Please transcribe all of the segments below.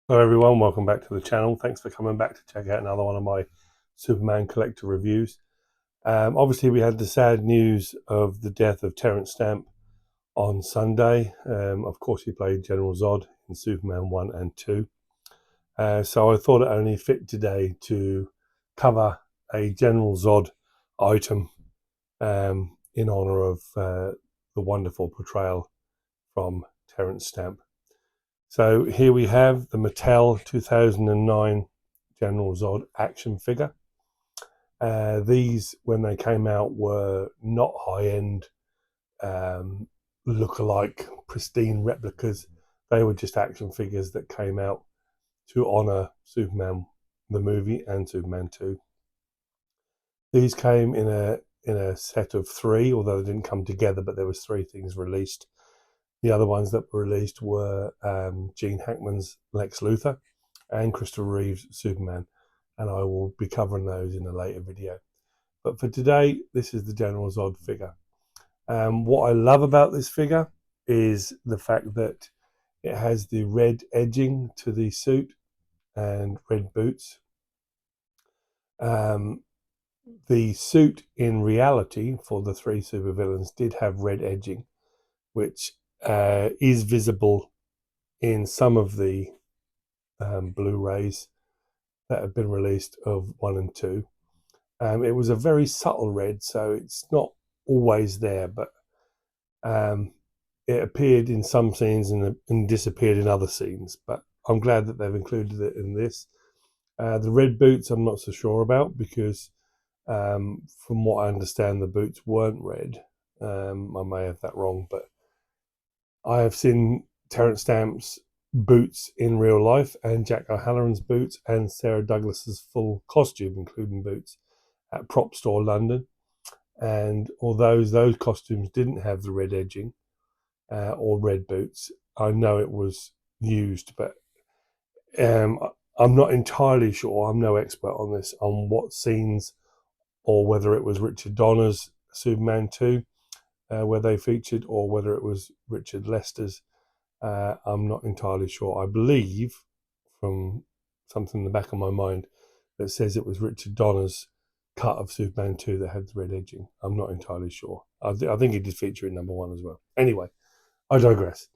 Hello everyone, welcome back to the channel. Thanks for coming back to check out another one of my Superman collector reviews. Obviously we had the sad news of the death of Terence Stamp on Sunday. Of course he played General Zod in Superman 1 and 2. So I thought it only fit today to cover a General Zod item in honour of the wonderful portrayal from Terence Stamp. So here we have the Mattel 2009 General Zod action figure. These, when they came out, were not high-end look-alike pristine replicas. They were just action figures that came out to honour Superman the movie and Superman 2. These came in a set of three, although they didn't come together, but there was three things released. The other ones that were released were Gene Hackman's Lex Luthor and Christopher Reeve's Superman, and I will be covering those in a later video. But for today, this is the General Zod figure. What I love about this figure is the fact that it has the red edging to the suit and red boots. The suit in reality for the three supervillains did have red edging, which is visible in some of the Blu-rays that have been released of 1 and 2. It was a very subtle red, so it's not always there, but it appeared in some scenes and disappeared in other scenes. But I'm glad that they've included it in this. The red boots I'm not so sure about because from what I understand the boots weren't red. I may have that wrong, but I have seen Terence Stamp's boots in real life and Jack O'Halloran's boots and Sarah Douglas's full costume, including boots, at Prop Store London. And although those costumes didn't have the red edging or red boots, I know it was used, but I'm not entirely sure. I'm no expert on this, on what scenes or whether it was Richard Donner's Superman 2 where they featured, or whether it was Richard Lester's. I'm not entirely sure. I believe, from something in the back of my mind, that says it was Richard Donner's cut of Superman 2 that had the red edging. I'm not entirely sure. I think it did feature in number 1 as well. Anyway, I digress.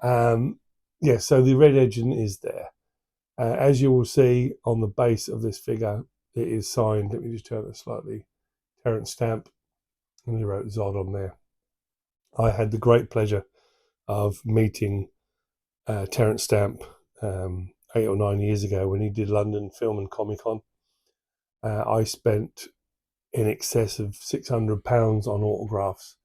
Yeah, so the red edging is there. As you will see on the base of this figure, it is signed. Let me just turn it slightly. Terence Stamp, and he wrote Zod on there. I had the great pleasure of meeting Terence Stamp 8 or 9 years ago when he did London Film and Comic Con. I spent in excess of £600 on autographs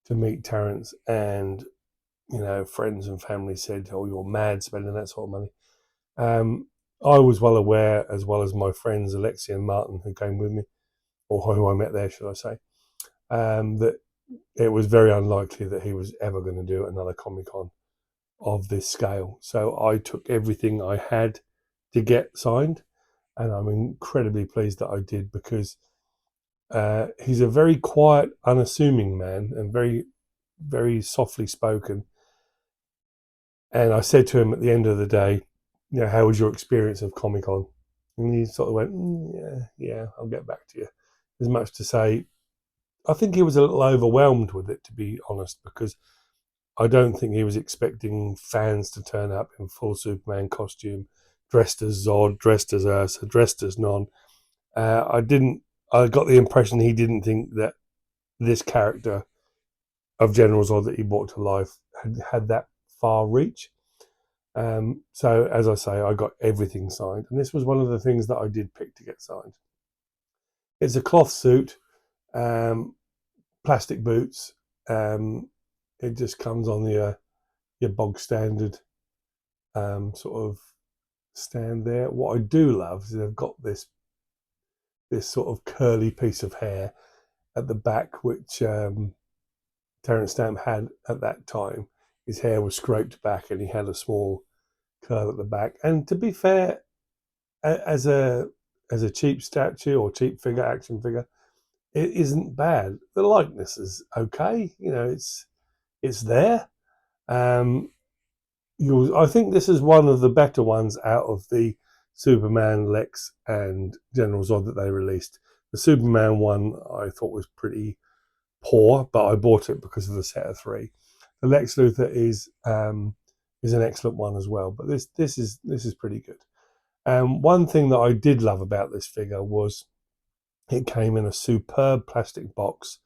to meet Terence, and friends and family said, "Oh, you're mad spending that sort of money." I was well aware, as well as my friends Alexia and Martin, who came with me, or who I met there, should I say, that it was very unlikely that he was ever going to do another Comic Con of this scale. So I took everything I had to get signed, and I'm incredibly pleased that I did, because he's a very quiet, unassuming man and very, very softly spoken. And I said to him at the end of the day, how was your experience of Comic Con? And he sort of went, yeah, I'll get back to you. As much to say, I think he was a little overwhelmed with it, to be honest, because I don't think he was expecting fans to turn up in full Superman costume, dressed as Zod, dressed as Ursa, dressed as Non. I got the impression he didn't think that this character of General Zod that he brought to life had that far reach. So, as I say, I got everything signed. And this was one of the things that I did pick to get signed. It's a cloth suit, plastic boots. It just comes on your bog standard sort of stand there. What I do love is they've got this sort of curly piece of hair at the back, which Terence Stamp had at that time. His hair was scraped back, and he had a small curl at the back. And to be fair, as a cheap statue or cheap figure, action figure, it isn't bad. The likeness is okay. It's there. I think this is one of the better ones out of the Superman, Lex, and General Zod that they released. The Superman one I thought was pretty poor, but I bought it because of the set of three. The Lex Luthor is an excellent one as well, but this is pretty good. One thing that I did love about this figure was it came in a superb plastic box,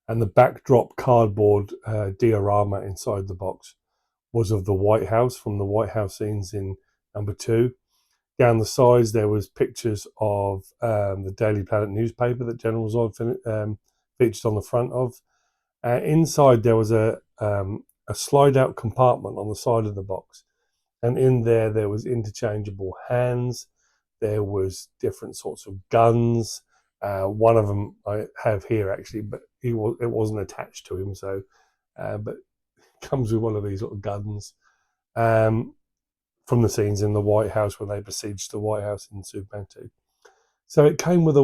and the backdrop cardboard diorama inside the box was of the White House from the White House scenes in #2. Down the sides, there was pictures of the Daily Planet newspaper that General Zod featured on the front of. Inside, there was a slide-out compartment on the side of the box, and in there was interchangeable hands. There was different sorts of guns. One of them I have here actually, but it wasn't attached to him, so but it comes with one of these little guns. From the scenes in the White House when they besieged the White House in Superman 2. So it came with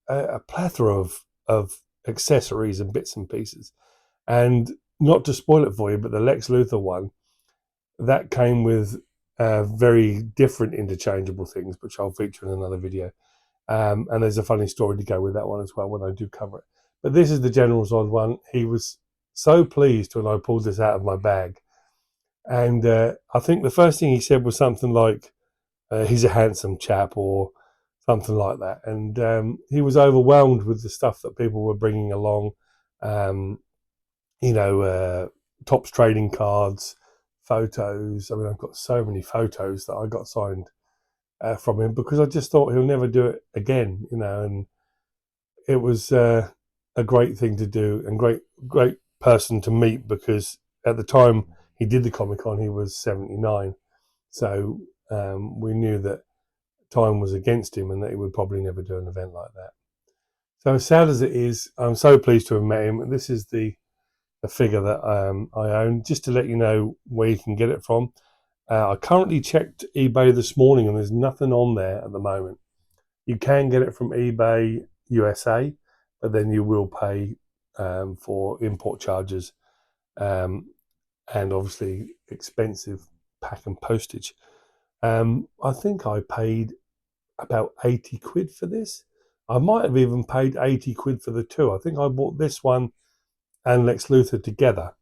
a plethora of accessories and bits and pieces. And not to spoil it for you, but the Lex Luthor one, that came with very different interchangeable things, which I'll feature in another video. And there's a funny story to go with that one as well when I do cover it. But this is the General Zod one. He was so pleased when I pulled this out of my bag. And I think the first thing he said was something like, he's a handsome chap or something like that. And he was overwhelmed with the stuff that people were bringing along. Topps trading cards, photos. I mean, I've got so many photos that I got signed from him because I just thought he'll never do it again, and it was a great thing to do and great person to meet because at the time he did the Comic-Con, he was 79. So we knew that time was against him and that he would probably never do an event like that. So as sad as it is, I'm so pleased to have met him. This is the figure that I own. Just to let you know where you can get it from. I currently checked eBay this morning and there's nothing on there at the moment. You can get it from eBay USA, but then you will pay for import charges and obviously expensive pack and postage. I think I paid about 80 quid for this. I might have even paid 80 quid for the two. I think I bought this one and Lex Luthor together,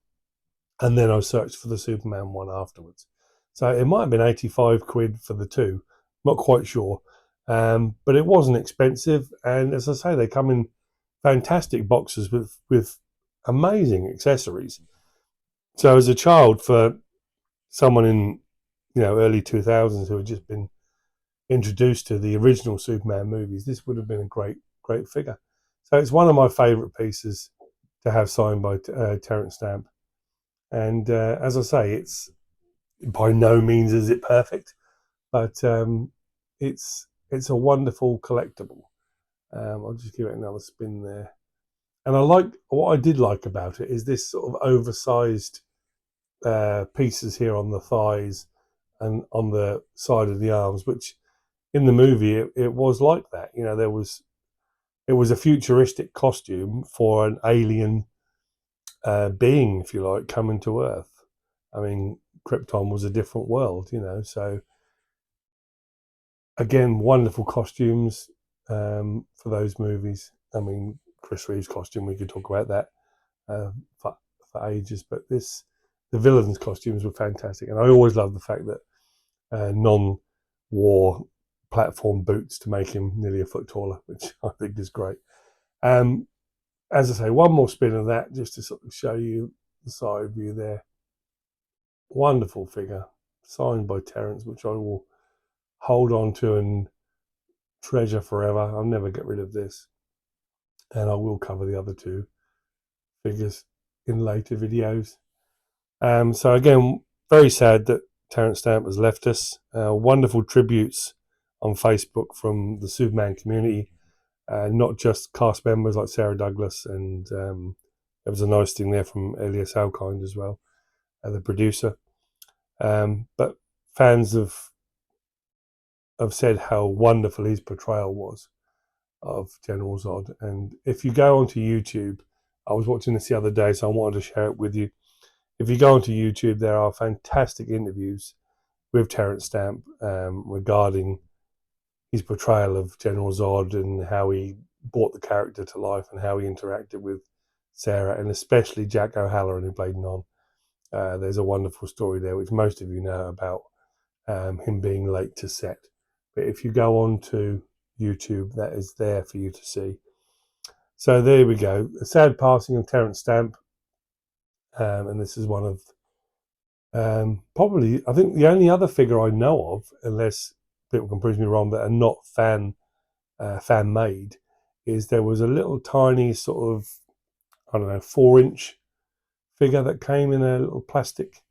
and then I searched for the Superman one afterwards. So it might have been 85 quid for the two, not quite sure. But it wasn't expensive, and as I say, they come in fantastic boxes with amazing accessories. So as a child, for someone in early 2000s who had just been introduced to the original Superman movies, this would have been a great figure. So it's one of my favourite pieces to have signed by Terence Stamp. And as I say, it's by no means is it perfect, but it's a wonderful collectible. I'll just give it another spin there. And what I did like about it is this sort of oversized pieces here on the thighs and on the side of the arms, which in the movie it was like that. It was a futuristic costume for an alien being, if you like, coming to Earth. I mean, Krypton was a different world, so again, wonderful costumes for those movies. I mean, Chris Reeve's costume, we could talk about that for ages, but the villains' costumes were fantastic. And I always love the fact that non-war platform boots to make him nearly a foot taller, which I think is great. As I say, one more spin of that just to sort of show you the side view there. Wonderful figure, signed by Terence, which I will hold on to and treasure forever. I'll never get rid of this. And I will cover the other two figures in later videos. So again, very sad that Terence Stamp has left us. Wonderful tributes on Facebook from the Superman community. Not just cast members like Sarah Douglas, and there was a nice thing there from Elias Alkind as well, the producer. But fans have said how wonderful his portrayal was of General Zod. And if you go onto YouTube, I was watching this the other day, so I wanted to share it with you. if you go onto YouTube, there are fantastic interviews with Terence Stamp regarding his portrayal of General Zod and how he brought the character to life and how he interacted with Sarah, and especially Jack O'Halloran, who played Non. There's a wonderful story there, which most of you know about him being late to set. But if you go on to YouTube, that is there for you to see. So there we go. A sad passing of Terence Stamp. And this is one of probably, I think, the only other figure I know of, unless people can prove me wrong, that are not fan made, is there was a little tiny sort of, I don't know, 4-inch figure that came in a little plastic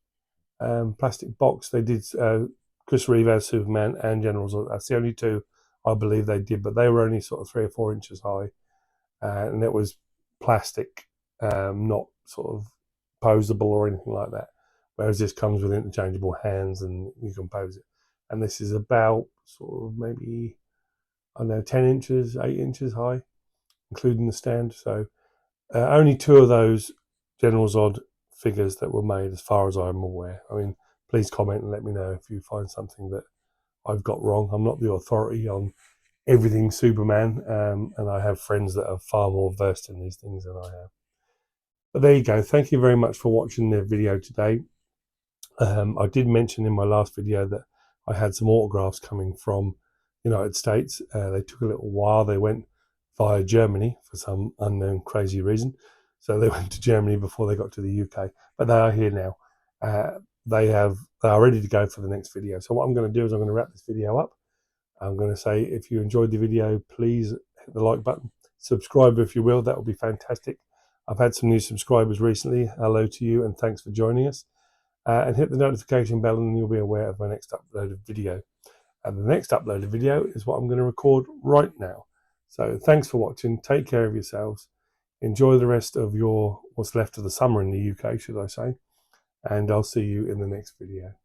box. They did Chris Reeve as Superman and General Zod. That's the only two I believe they did, but they were only sort of 3 or 4 inches high, and it was plastic, not sort of posable or anything like that. Whereas this comes with interchangeable hands and you can pose it. And this is about sort of maybe, I don't know, 10 inches, 8 inches high, including the stand. So only 2 of those General Zod figures that were made, as far as I'm aware. I mean, please comment and let me know if you find something that I've got wrong. I'm not the authority on everything Superman, and I have friends that are far more versed in these things than I have. But there you go. Thank you very much for watching the video today. I did mention in my last video that I had some autographs coming from the United States. They took a little while. They went via Germany for some unknown crazy reason. So they went to Germany before they got to the UK, but they are here now. They are ready to go for the next video. So what I'm going to do is I'm going to wrap this video up. I'm going to say, if you enjoyed the video, please hit the like button. Subscribe if you will. That would be fantastic. I've had some new subscribers recently. Hello to you and thanks for joining us. And hit the notification bell and you'll be aware of my next uploaded video. And the next uploaded video is what I'm going to record right now. So thanks for watching. Take care of yourselves. Enjoy the rest of what's left of the summer in the UK, should I say. And I'll see you in the next video.